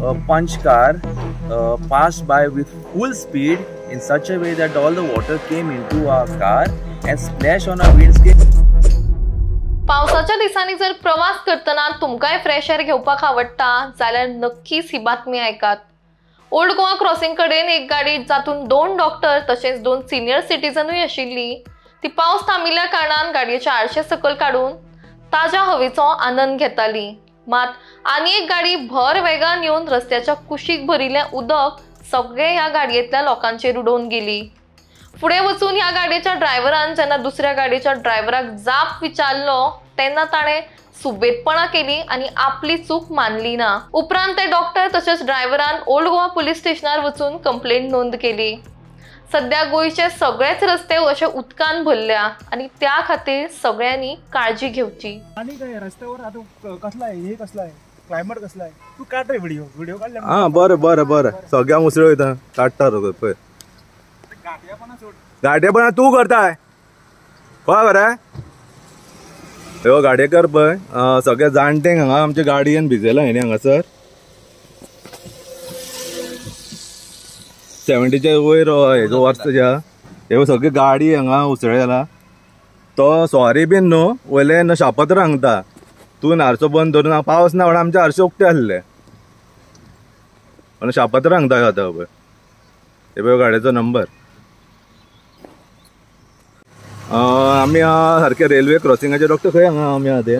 a punch car passed by with full speed in such a way that all the water came into our car and splashed on our windscreen. पावसाच्या दिसांनी जर प्रवास करताना तुमकांय fresh air घेवपाक आवडटा जाल्यार नक्कीच ही बातमी ऐकात। ओल्ड गोवा क्रॉसिंग कडेन एक गाडी जातून 2 डॉक्टर तसेच 2 सिनियर सिटीजनूय आशिल्ली ती पावस थांबिल्ल्या कारणान गाडयेचे आरशे सकल काढून ताज्या हवेचो आनंद घेताली। मात आनी एक गाडी भर वेगान येवन रस्त्याच्या कुशीक भरिल्लें उदक सगळे ह्या गाडयेंतल्या लोकांचेर उडोवन गेली। फुडें वचून ह्या गाडयेच्या ड्रायव्हरान जेन्ना दुसऱ्या गाडयेच्या ड्रायव्हराक जाप विचारलो तेन्ना ताणें सुबेजपणां केली आनी आपली चूक मानली ना। उपरांत ते डॉक्टर तसेच ड्रायव्हरान ओल्ड गोवा पुलीस स्टेशनार वचून कंप्लेंट नोंद केली। सध्या गोयचे सगळेच रस्ते अशे उदकान भरल्या आनी त्या खातीर सगळ्यांनी काळजी घेवची। आणि काय रस्त्यावर आता कसला आहे हे कसला आहे क्लायमेट कसला आहे तू काढ रे व्हिडिओ काढला हां बरं सगळ्या मुसळ वयता काडटा पळय गाडयेपणा तू करताय पळय बरे ह्यो गाडयेकर पळय सगळे जाणटे हांगा आमच्या गाडयेन भिजयला हेणी हांगासर 70च्या वयर हेजो वर्साच्या ह्यो सगळी गाडी हांगा उसळयला तो सॉरी बीन न्हू वयले शापत्र हांगता तू हारसो बंद धरून पावस ना म्हणून आमचे हारशे उक्ते आसले आनी शापत्र हांगता आता पळय हे पळय गाडयेचो नंबर। आमी सारखे रेल्वे क्रॉसिंगाचेर डॉक्टर खंय हांगा आमी आहा ते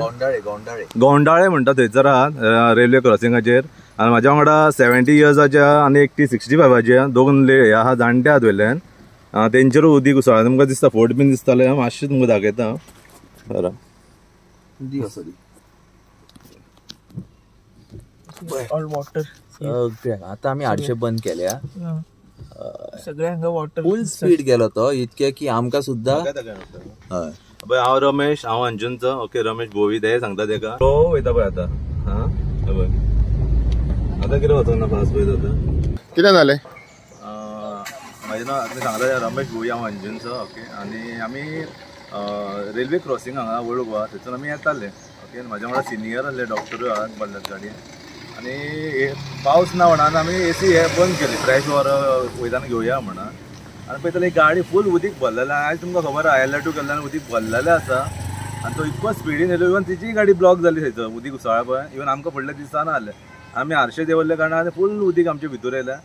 गोंडाळे म्हणटा थंयसर आहात रेल्वे क्रॉसिंगाचेर आनी म्हाज्या वांगडा 70 इयर्साच्या आनी एकटी 65च्या 2 हे आहा जाणटे आहात वयल्यान तेंचेर उदीक उसळ्ळा तुमकां दिसता फोट बीन दिसताले मातशें तुमकां दाखयता बरा ऑल वॉटर सगळे आता आमी हाडशे बंद केल्या सगळे हांगा वॉटर फुल स्पीड गेलो तो इतके की आमकां सुद्दां हय पळय हांव रमेश हांव अंजुनचो ओके रमेश भोवी ते सांगता तेका तो वयता पळय आतां हां पळय आतां कितें वचना पास पळय आतां कितें जालें म्हाजें नांव आतां सांगता रमेश भोवी हांव अंजुनचो ओके आनी आमी रेल्वे क्रॉसिंग हांगा ओल्ड गोवा थंयसून आमी येताले ओके म्हाज्या वांगडा सिनियर आसले डॉक्टर आहात बल्ल्यात गाडयेन आनी पावस ना म्हणून आमी एसी हे बंद केली फ्रेश वर वयताना घेवया म्हणून आनी पळयताले गाडी फूल उदीक भरलेलें आयज तुमकां खबर आहा एलर्टू केल्ल्यान उदीक भरलेलें आसा आनी तो इतको स्पिडीन येयलो इवन तिची गाडी ब्लॉक जाली थंयसर उदीक उसळ्ळा पळय इवन आमकां फुडल्या दिसना आसलें आमी हारशे देंवल्ले कारणान फूल उदीक आमचे भितर येयलें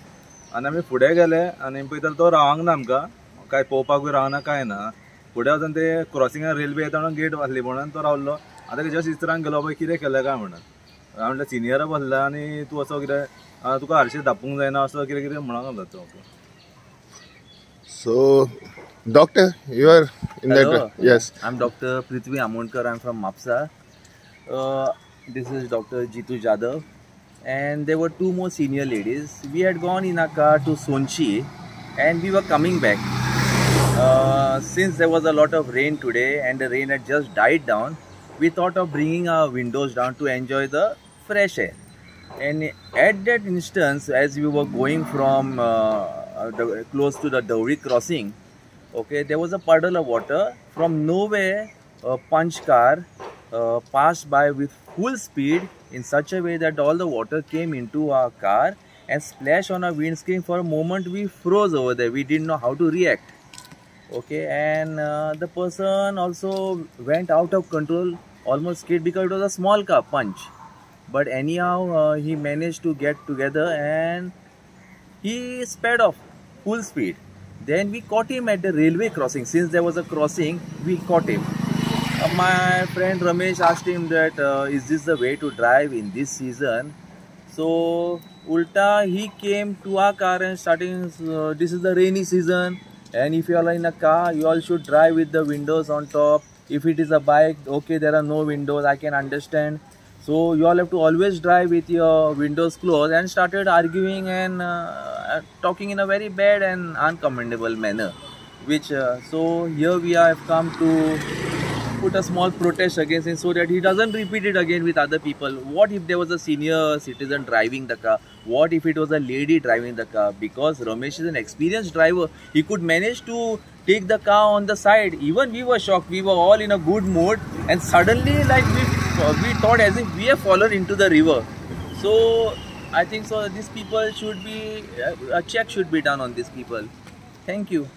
आनी आमी फुडें गेले आनी पळयताले तो रावंक ना आमकां काय पळोवपाकूय रावना काय ना फुडें वचून ते क्रॉसिंगार रेल्वे येता म्हणून गेट आसली म्हणून तो रावलो आतां जस्ट इस्त्रांक गेलो पळय कितें केलें काय म्हणून हांव म्हटलें सिनियर बसला आनी तूं असो कितें तुका हारशें धापूंक जायना असो कितें कितें म्हणूंक लागलो तो so doctor you are in that yes I am doctor Prithvi Amonkar I am from Mapusa this is doctor Jitu Jadhav and there were 2 more senior ladies. We had gone in a car to Sonchi and we were coming back. Since there was a lot of rain today and the rain had just died down, we thought of bringing our windows down to enjoy the fresh air. And at that instance, as we were going from close to the Dowri crossing, okay, there was a puddle of water. From nowhere, a punch car passed by with full speed in such a way that all the water came into our car and splashed on our windscreen. For a moment we froze over there, we didn't know how to react, okay, and the person also went out of control, almost scared because it was a small car punch, but anyhow he managed to get together and he sped off full speed. Then we caught him at the railway crossing. Since there was a crossing, we caught him. My friend Ramesh asked him that is this the way to drive in this season? So ulta he came to our car and starting this is the rainy season and if you are in a car you all should drive with the windows on top. If it is a bike, okay, there are no windows, I can understand. So you all have to always drive with your windows closed, and started arguing and talking in a very bad and uncommendable manner, which so here we have come to put a small protest against him so that he doesn't repeat it again with other people. What if there was a senior citizen driving the car? What if it was a lady driving the car? Because Ramesh is an experienced driver, he could manage to take the car on the side. Even we were shocked, we were all in a good mood, and suddenly like we thought as if we have fallen into the river. So I think so. These people should be a check should be done on these people. Thank you.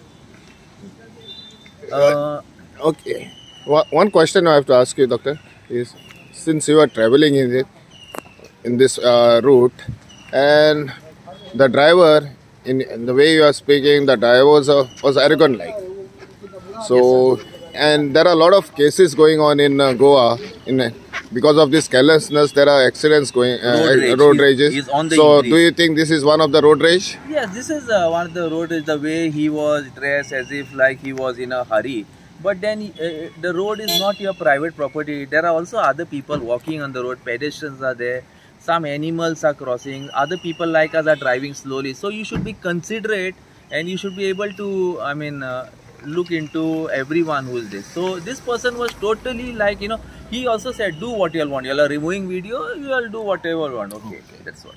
Okay. One question I have to ask you, doctor, is since you are traveling in this route, and the driver, in the way you are speaking, the driver was arrogant like. So, and there are a lot of cases going on in Goa. Because of this carelessness, there are accidents going, road rages. He's on the so, increase. do you think this is one of the road rage? Yes, this is one of the road is the way he was dressed as if like he was in a hurry. But then the road is not your private property. There are also other people walking on the road. Pedestrians are there. Some animals are crossing. Other people like us are driving slowly. So you should be considerate and you should be able to, look into everyone who is this. So this person was totally like, he also said, do what you all want. You all are removing video, you all do whatever you want. Okay, that's what.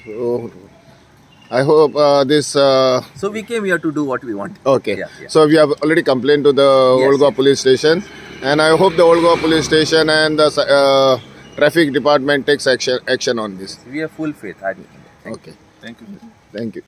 So, I hope this. So we came here to do what we want. Okay. Yeah. So we have already complained to the Old Goa yes. Police Station, and I hope the Old Goa Police Station and the traffic department takes action on this. We have full faith. Okay. Thank you. Thank you.